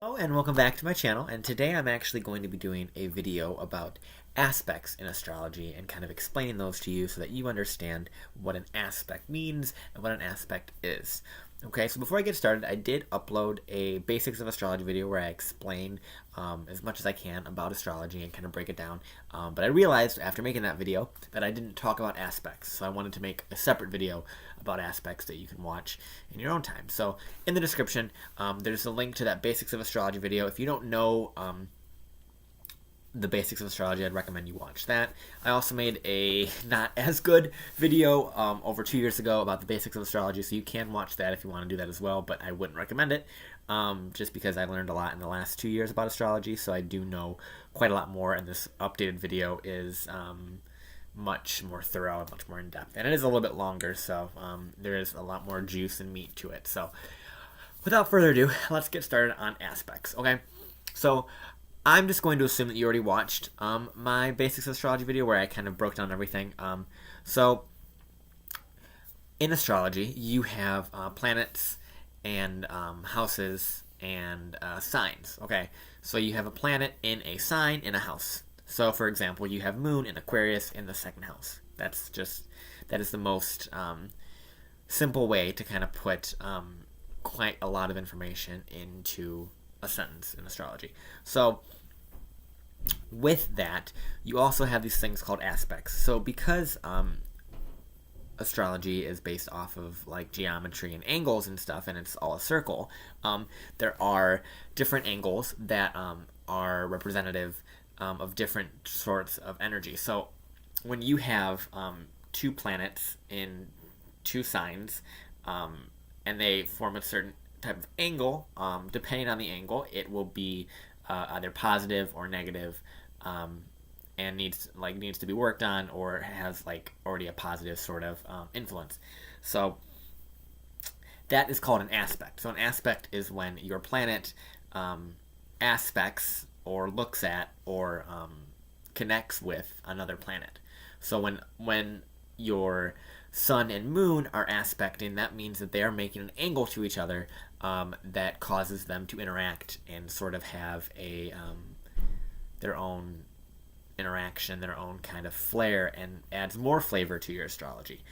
Hello and welcome back to my channel, and today I'm actually going to be doing a video about aspects in astrology and kind of explaining those to you so that you understand what an aspect means and what an aspect is. Okay, so before I get started, I did upload a basics of astrology video where I explain as much as I can about astrology and kind of break it down. But I realized after making that video that I didn't talk about aspects, so I wanted to make a separate video about aspects that you can watch in your own time. So in the description, there's a link to that basics of astrology video. If you don't know the basics of astrology, I'd recommend you watch that. I also made a not as good video over 2 years ago about the basics of astrology, so you can watch that if you want to do that as well, but I wouldn't recommend it just because I learned a lot in the last 2 years about astrology, so I do know quite a lot more, and this updated video is much more thorough and much more in-depth, and it is a little bit longer, so there is a lot more juice and meat to it. So without further ado, let's get started on aspects. Okay, so I'm just going to assume that you already watched my basics of astrology video where I kind of broke down everything. So in astrology, you have planets and houses and signs. Okay, so you have a planet in a sign in a house. So for example, you have Moon in Aquarius in the second house. That is the most simple way to kind of put quite a lot of information into a sentence in astrology. So with that, you also have these things called aspects. So because astrology is based off of like geometry and angles and stuff, and it's all a circle, there are different angles that are representative of different sorts of energy. So when you have two planets in two signs, and they form a certain type of angle, depending on the angle, it will be either positive or negative, and needs to be worked on, or has like already a positive sort of influence. So that is called an aspect. So an aspect is when your planet aspects or looks at or connects with another planet. So when your sun and moon are aspecting, that means that they are making an angle to each other that causes them to interact and sort of have a their own interaction, their own kind of flair, and adds more flavor to your astrology.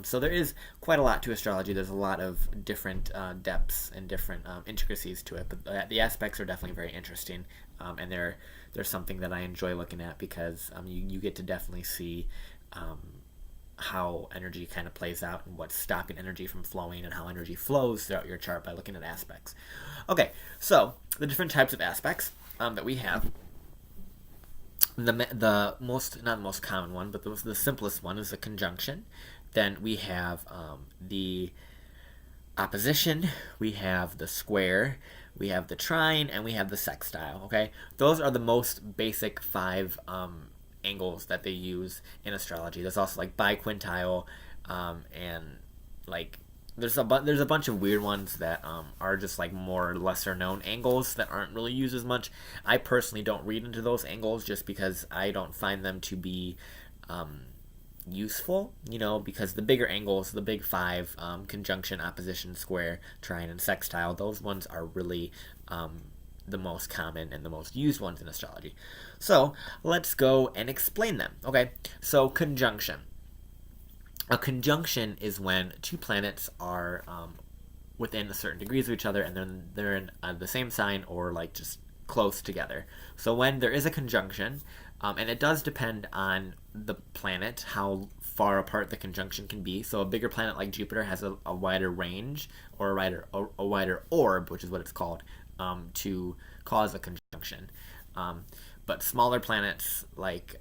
So there is quite a lot to astrology. There's a lot of different depths and different intricacies to it, but the aspects are definitely very interesting, and they're something that I enjoy looking at because you get to definitely see how energy kind of plays out and what's stopping energy from flowing and how energy flows throughout your chart by looking at aspects. Okay, so the different types of aspects that we have. The most, not the most common one, but the simplest one is a conjunction. Then we have the opposition, we have the square, we have the trine, and we have the sextile. Okay, those are the most basic five angles that they use in astrology. There's also like biquintile, and like there's a bunch of weird ones that are just like more lesser known angles that aren't really used as much. I personally don't read into those angles just because I don't find them to be useful, because the bigger angles, the big five, conjunction, opposition, square, trine, and sextile, those ones are really the most common and the most used ones in astrology. So let's go and explain them. Okay, so conjunction. A conjunction is when two planets are within a certain degrees of each other, and then they're in the same sign or like just close together. So when there is a conjunction, and it does depend on the planet how far apart the conjunction can be. So a bigger planet like Jupiter has a wider range, or a wider orb, which is what it's called, to cause a conjunction. But smaller planets like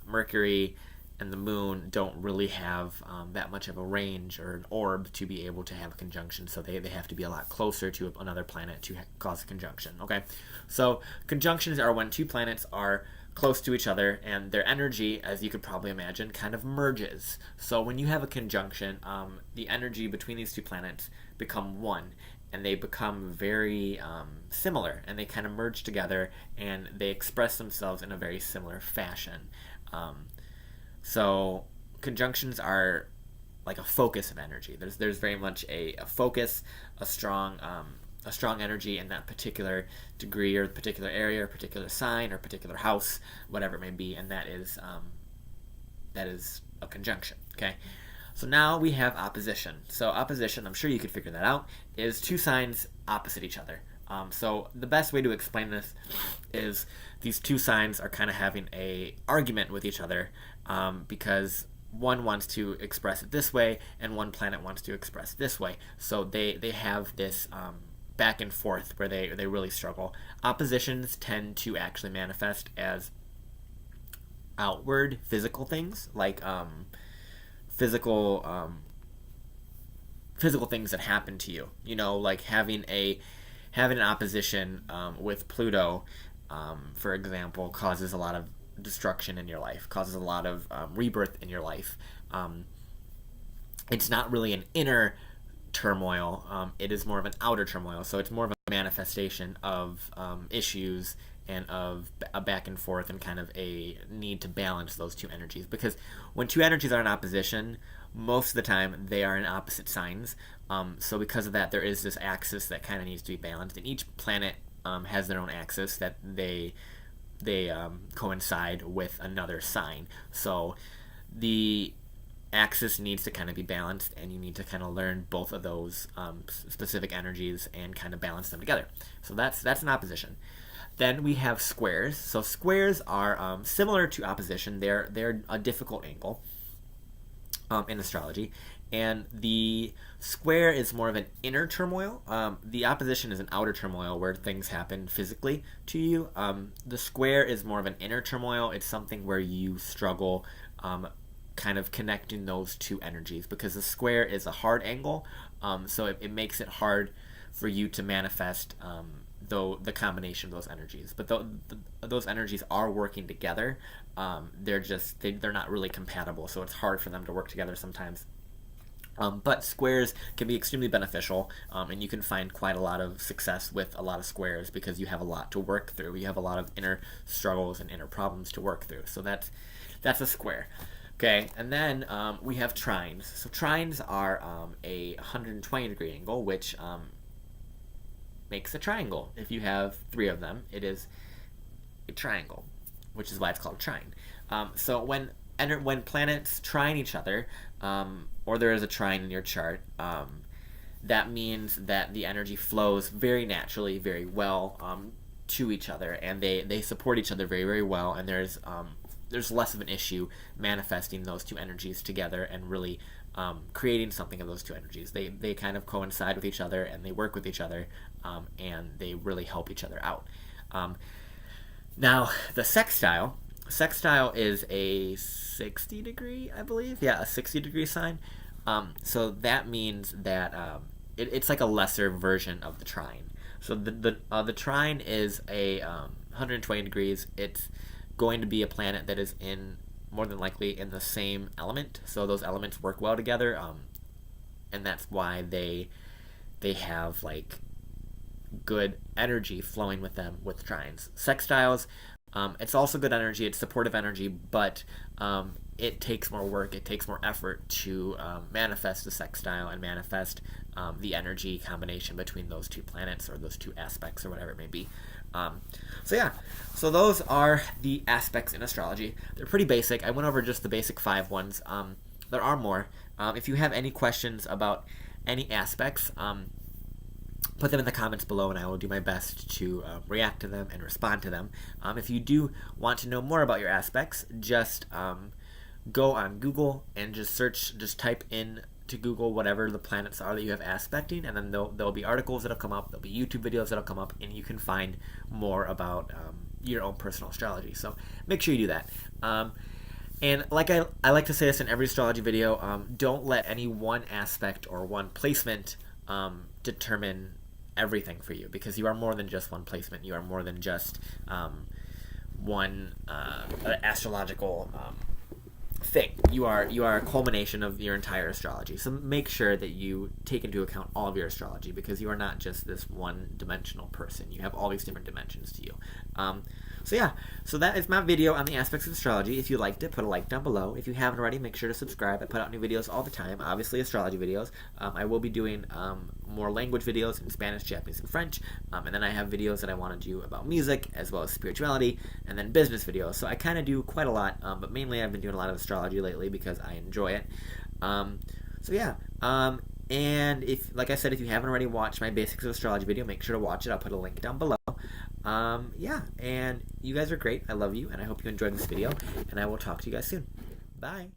Mercury and the moon don't really have that much of a range or an orb to be able to have a conjunction, so they have to be a lot closer to another planet to cause a conjunction. Okay, so conjunctions are when two planets are close to each other and their energy, as you could probably imagine, kind of merges. So when you have a conjunction, the energy between these two planets become one, and they become very similar, and they kind of merge together, and they express themselves in a very similar fashion. So conjunctions are like a focus of energy. There's very much a focus, a strong a strong energy in that particular degree or particular area or particular sign or particular house, whatever it may be, and that is a conjunction. Okay, so now we have opposition. So opposition, I'm sure you could figure that out, is two signs opposite each other. So the best way to explain this is these two signs are kind of having a argument with each other because one wants to express it this way and one planet wants to express it this way. So they have this back and forth where they really struggle. Oppositions tend to actually manifest as outward physical things, like physical things that happen to you. You know, like having an opposition with Pluto, for example, causes a lot of destruction in your life, causes a lot of rebirth in your life. It's not really an inner turmoil, it is more of an outer turmoil. So it's more of a manifestation of issues and of a back and forth and kind of a need to balance those two energies. Because when two energies are in opposition, most of the time they are in opposite signs. So because of that, there is this axis that kind of needs to be balanced, and each planet has their own axis that they coincide with another sign. So the axis needs to kind of be balanced, and you need to kind of learn both of those specific energies and kind of balance them together. So that's an opposition. Then we have squares. So squares are similar to opposition. They're a difficult angle in astrology, and the square is more of an inner turmoil. The opposition is an outer turmoil where things happen physically to you. The square is more of an inner turmoil. It's something where you struggle kind of connecting those two energies, because the square is a hard angle, so it makes it hard for you to manifest the combination of those energies. But those energies are working together. They're not really compatible, so it's hard for them to work together sometimes. But squares can be extremely beneficial, and you can find quite a lot of success with a lot of squares because you have a lot to work through. You have a lot of inner struggles and inner problems to work through. So that's a square. Okay, and then we have trines. So trines are a 120-degree angle, which makes a triangle. If you have three of them, it is a triangle, which is why it's called a trine. So when planets trine each other, or there is a trine in your chart, that means that the energy flows very naturally, very well to each other, and they support each other very, very well, and there's less of an issue manifesting those two energies together and really creating something of those two energies. They kind of coincide with each other, and they work with each other, and they really help each other out. Now, the sextile is a 60-degree, I believe. Yeah, a 60-degree sign. So that means that it's like a lesser version of the trine. So the trine is a 120 degrees. It's going to be a planet that is more than likely in the same element. So those elements work well together, and that's why they have like good energy flowing with them with trines. Sextiles, it's also good energy, it's supportive energy, but it takes more work, it takes more effort to manifest the sextile and manifest the energy combination between those two planets or those two aspects or whatever it may be. So those are the aspects in astrology. They're pretty basic. I went over just the basic 5 ones. There are more. If you have any questions about any aspects, put them in the comments below, and I will do my best to react to them and respond to them. If you do want to know more about your aspects, just go on Google and just type in to Google whatever the planets are that you have aspecting, and then there'll be articles that'll come up, there'll be YouTube videos that'll come up, and you can find more about your own personal astrology. So make sure you do that. And like I like to say this in every astrology video, don't let any one aspect or one placement determine everything for you, because you are more than just one placement. You are more than just one astrological thing. You are a culmination of your entire astrology. So make sure that you take into account all of your astrology, because you are not just this one-dimensional person. You have all these different dimensions to you. So that is my video on the aspects of astrology. If you liked it, put a like down below. If you haven't already, make sure to subscribe. I put out new videos all the time, obviously astrology videos. I will be doing more language videos in Spanish, Japanese, and French. And then I have videos that I want to do about music as well as spirituality, and then business videos. So I kind of do quite a lot, but mainly I've been doing a lot of astrology lately because I enjoy it. So yeah. And if, like I said, if you haven't already watched my Basics of Astrology video, make sure to watch it. I'll put a link down below. Yeah, and you guys are great. I love you, and I hope you enjoyed this video, and I will talk to you guys soon. Bye.